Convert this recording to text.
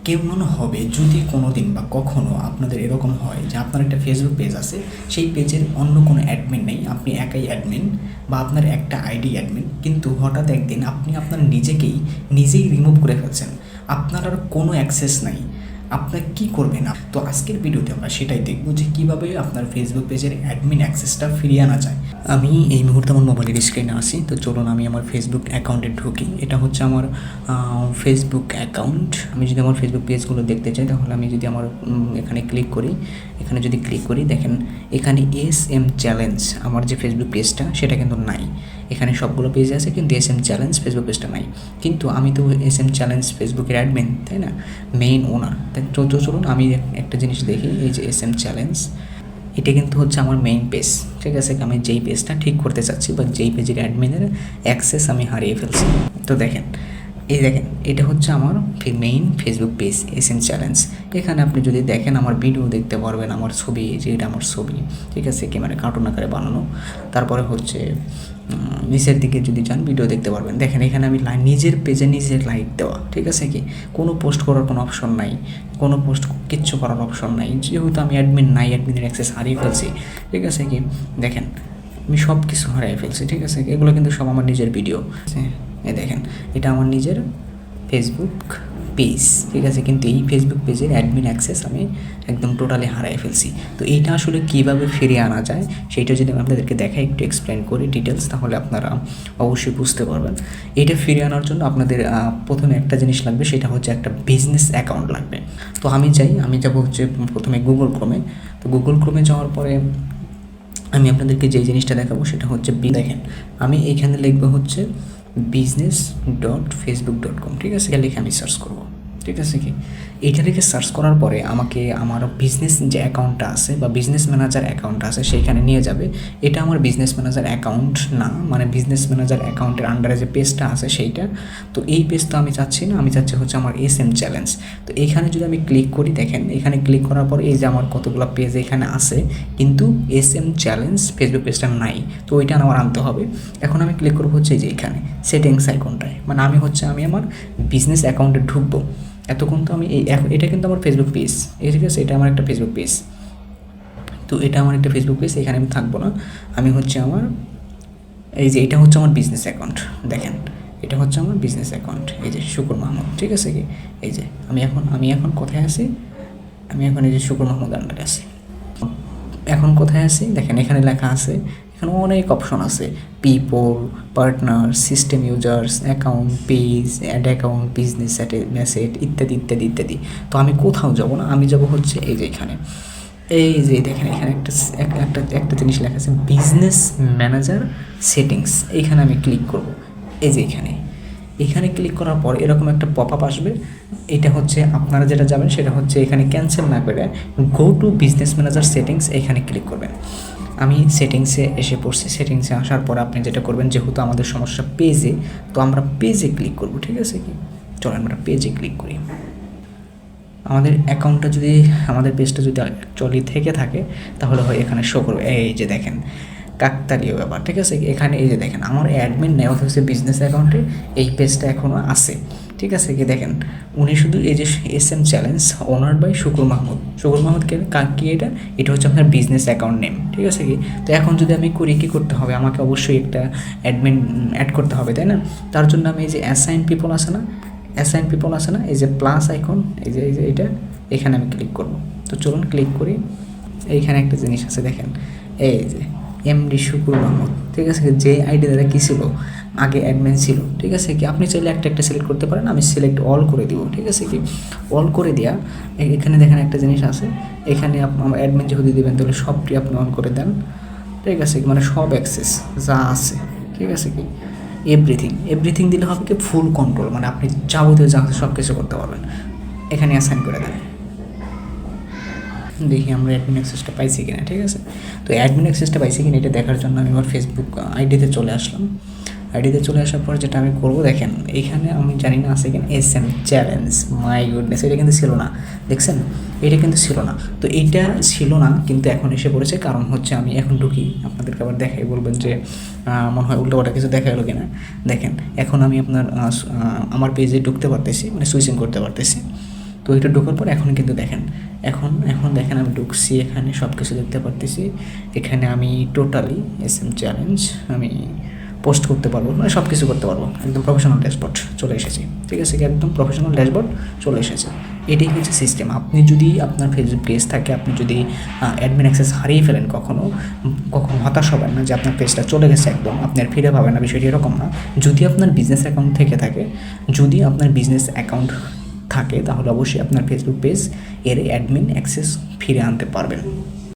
কেমন হবে যদি কোনো দিন বা কখনো আপনাদের এরকম হয় যে আপনার একটা ফেসবুক পেজ আছে, সেই পেজের অন্য কোনো অ্যাডমিন নেই, আপনি একাই অ্যাডমিন বা আপনার একটা আইডি অ্যাডমিন, কিন্তু হঠাৎ একদিন আপনি আপনার নিজেই রিমুভ করে ফেলছেন, আপনার আর কোনো অ্যাক্সেস নাই, আপনার কী করবেন? তো আজকের ভিডিওতে আমরা সেটাই দেখব যে কীভাবে আপনার ফেসবুক পেজের অ্যাডমিন অ্যাক্সেসটা ফিরিয়ে আনা যায়। আমি এই মুহূর্তে আমার মোবাইলের স্ক্রিনে আসি, তো চলুন আমি আমার ফেসবুক অ্যাকাউন্টে ঢুকি। এটা হচ্ছে আমার ফেসবুক অ্যাকাউন্ট। আমি যদি আমার ফেসবুক পেজগুলো দেখতে চাই তাহলে আমি যদি আমার এখানে ক্লিক করি, এখানে যদি ক্লিক করি দেখেন এখানে SM চ্যালেঞ্জ আমার যে ফেসবুক পেজটা সেটা কিন্তু নাই। এখানে সবগুলো পেজ আছে কিন্তু SM চ্যালেঞ্জ ফেসবুক পেজটা নাই। কিন্তু আমি তো SM চ্যালেঞ্জ ফেসবুকের অ্যাডমিন, তাই না, মেইন ওনার। তো চলুন আমি একটা জিনিস দেখি, এই যে SM চ্যালেঞ্জ এটা কিন্তু হচ্ছে আমার মেইন পেজ, ঠিক আছে। আমি যেই পেজটা ঠিক করতে চাচ্ছি বা যেই পেজের অ্যাডমিনের অ্যাক্সেস আমি হারিয়ে ফেলছি। তো দেখেন এটা হচ্ছে আমার main Facebook page SM challenge. এখানে আপনি যদি দেখেন আমার ভিডিও দেখতে পারবেন, আমার ছবি, যে এটা আমার ছবি, ঠিক আছে, ক্যামেরা কার্টুন আকারে বানানো। তারপরে হচ্ছে নিচের দিকে যদি যান ভিডিও দেখতে পারবেন। দেখেন এখানে আমি নিজের পেজে নিজের লাইক দেওয়া, ঠিক আছে কি, কোনো পোস্ট করার কোনো অপশন নাই, কোনো পোস্ট কিচ্ছু করার অপশন নাই, যেহেতু আমি অ্যাডমিন নাই, অ্যাডমিনের অ্যাক্সেস হারিয়ে ফেলছি, ঠিক আছে কি। দেখেন আমি সব কিছু হারিয়ে ফেলছি, ঠিক আছে। এগুলো কিন্তু সব আমার নিজের ভিডিও। দেখেন এটা আমার নিজের ফেসবুক পেজ, ঠিক আছে, কিন্তু এই ফেসবুক পেজের অ্যাডমিন অ্যাক্সেস আমি একদম টোটালি হারিয়ে ফেলছি। তো এইটা আসলে কীভাবে ফিরিয়ে আনা যায় সেইটা যদি আমি আপনাদেরকে দেখাই, একটু এক্সপ্লেন করি ডিটেলস, তাহলে আপনারা অবশ্যই বুঝতে পারবেন। এটা ফিরিয়ে আনার জন্য আপনাদের প্রথমে একটা জিনিস লাগবে, সেটা হচ্ছে একটা বিজনেস অ্যাকাউন্ট লাগবে। তো আমি যাবো হচ্ছে প্রথমে গুগল ক্রোমে। তো গুগল ক্রোমে যাওয়ার পরে আমি আপনাদেরকে যে জিনিসটা দেখাবো সেটা হচ্ছে, দেখেন আমি এইখানে লিখবো হচ্ছে business.facebook.com, ঠিক আছে। এটা লিখে আমি সার্চ করব, ঠিক আছে কি। এইটা লিখে সার্চ করার পরে আমাকে আমার বিজনেস যে অ্যাকাউন্টটা আছে বা বিজনেস ম্যানেজার অ্যাকাউন্টটা আছে সেইখানে নিয়ে যাবে। এটা আমার বিজনেস ম্যানেজার অ্যাকাউন্ট না, মানে বিজনেস ম্যানেজার অ্যাকাউন্টের আন্ডারে যে পেজটা আছে সেইটা। তো এই পেজ তো আমি চাচ্ছি না, আমি চাচ্ছি হচ্ছে আমার SM চ্যালেঞ্জ। তো এইখানে যদি আমি ক্লিক করি, দেখেন এখানে ক্লিক করার পরে এই যে আমার কতগুলো পেজ এখানে আছে, কিন্তু SM চ্যালেঞ্জ ফেসবুক পেজটা নাই। তো ওইটা আমার আনতে হবে। এখন আমি ক্লিক করবো হচ্ছে এই যে এখানে সেটিংস আইকনটায়, মানে আমি আমার বিজনেস অ্যাকাউন্টে ঢুকবো। এতক্ষণ তো আমি এটা কিন্তু আমার ফেসবুক পেজ, ঠিক আছে, এটা আমার একটা ফেসবুক পেজ। তো এটা আমার একটা ফেসবুক পেজ, এখানে আমি থাকবো না। আমি হচ্ছে আমার এই যে এটা হচ্ছে আমার বিজনেস অ্যাকাউন্ট, দেখেন এটা হচ্ছে আমার বিজনেস অ্যাকাউন্ট, এই যে শুকুর মাহমুদ, ঠিক আছে কি। এই যে আমি এখন কোথায় আছি, আমি এখন এই যে শুকুর মাহমুদ আন্ডারে আছি। এখন কোথায় আছি দেখেন, এখানে লেখা আছে, এখানে অনেক অপশন আছে, people, partner, system users, account, page, add account, business asset ইত্যাদি ইত্যাদি ইত্যাদি। তো আমি কোথাও যাব না, আমি যাব হচ্ছে এই যে এখানে, এই যে দেখেন এখানে একটা জিনিস লেখা আছে বিজনেস ম্যানেজার সেটিংস। এইখানে আমি ক্লিক করব, এই যে এখানে ক্লিক করার পর এরকম একটা পপ আপ আসবে। এটা হচ্ছে আপনারা যেটা যাবেন সেটা হচ্ছে এখানে ক্যান্সেল না করে go to business manager settings, এখানে ক্লিক করবেন। আমি সেটিংসে এসে পড়ছি। সেটিংসে আসার পর আপনি যেটা করবেন, যেহেতু আমাদের সমস্যা পেজে, তো আমরা পেজে ক্লিক করব, ঠিক আছে কি। চলো আমরা পেজে ক্লিক করি। আমাদের অ্যাকাউন্টটা যদি, আমাদের পেজটা যদি অ্যাকচুয়ালি থেকে থাকে তাহলে হয় এখানে শো করবে, এই যে দেখেন কাকতালীয় ব্যাপার, ঠিক আছে। এখানে এই যে দেখেন আমার অ্যাডমিন নেওয়া হচ্ছে বিজনেস অ্যাকাউন্টে, এই পেজটা এখনও আছে, ঠিক আছে কি। দেখেন উনি শুধু এই যে SM চ্যালেঞ্জ ওনার বাই শুকুর মাহমুদকে কি, এটা হচ্ছে আপনার বিজনেস অ্যাকাউন্ট নেম, ঠিক আছে কি। তো এখন যদি আমি করি, কী করতে হবে, আমাকে অবশ্যই একটা অ্যাডমিন অ্যাড করতে হবে, তাই না। তার জন্য আমি এই যে অ্যাসাইন পিপল আছে না, এই যে প্লাস আইকন, এই যে এটা, এখানে আমি ক্লিক করব। তো চলুন ক্লিক করি। এইখানে একটা জিনিস আছে দেখেন, এই যে MD শুকুর মাহমুদ, ঠিক আছে, যে আইডি দ্বারা কী ছিল, আগে অ্যাডমিন ছিল, ঠিক আছে কি। আপনি চাইলে একটা সিলেক্ট করতে পারেন, আমি সিলেক্ট অল করে দিব, ঠিক আছে কি। অল করে দেওয়া, এখানে দেখেন একটা জিনিস আছে, এখানে আমার অ্যাডমিন যেহেতু দেবেন তাহলে সবটি আপনি অন করে দেন, ঠিক আছে কি, মানে সব অ্যাক্সেস যা আছে, ঠিক আছে কি, এভরিথিং দিলে হবে কি ফুল কন্ট্রোল, মানে আপনি যাবতীয় যা আছে সব কিছু করতে পারবেন। এখানে অ্যাসাইন করে দেন, দেখি আমরা অ্যাডমিন অ্যাক্সেসটা পাইছি কিনা, ঠিক আছে। তো অ্যাডমিন অ্যাক্সেসটা পাইছি কিনা এটা দেখার জন্য আমি আমার ফেসবুক আইডিতে চলে আসলাম। আইডিতে চলে আসার পর যেটা আমি করবো, দেখেন এইখানে আমি জানি না আছে কিনা SM চ্যালেঞ্জ, মাই গুডনেস, এটা কিন্তু ছিল না, দেখছেন এটা কিন্তু ছিল না। তো এইটা ছিল না কিন্তু এখন এসে পড়েছে, কারণ হচ্ছে আমি এখন ঢুকি, আপনাদেরকে আবার দেখাই, বলবেন যে মনে হয় উল্টোপাল্টা কিছু দেখা গেলো কিনা। দেখেন এখন আমি আমার পেজে ঢুকতে পারতেছি, মানে সুইচিং করতে পারতেছি, তো এটা ঢোকার পর এখন কিন্তু দেখেন, এখন দেখেন আমি ঢুকছি, এখানে সব কিছু দেখতে পারতেছি। এখানে আমি টোটালি SM চ্যালেঞ্জ আমি পোস্ট করতে পারবো, মানে সব কিছু করতে পারবো। একদম প্রফেশনাল ড্যাশবোর্ড চলে এসেছে, ঠিক আছে কি, একদম প্রফেশনাল ড্যাশবোর্ড চলে এসেছে। এটাই হচ্ছে সিস্টেম। আপনি যদি আপনার ফেসবুক পেজ থাকে, আপনি যদি অ্যাডমিন অ্যাক্সেস হারিয়ে ফেলেন কখনো হতাশ হবেন না যে আপনার পেজটা চলে গেছে একদম, আপনি আর ফিরে পাবেন না, বিষয়টি এরকম না। যদি আপনার বিজনেস অ্যাকাউন্ট থেকে থাকে, যদি আপনার বিজনেস অ্যাকাউন্ট থাকে, তাহলে অবশ্যই আপনার ফেসবুক পেজ এর অ্যাডমিন অ্যাক্সেস ফিরে আনতে পারবেন।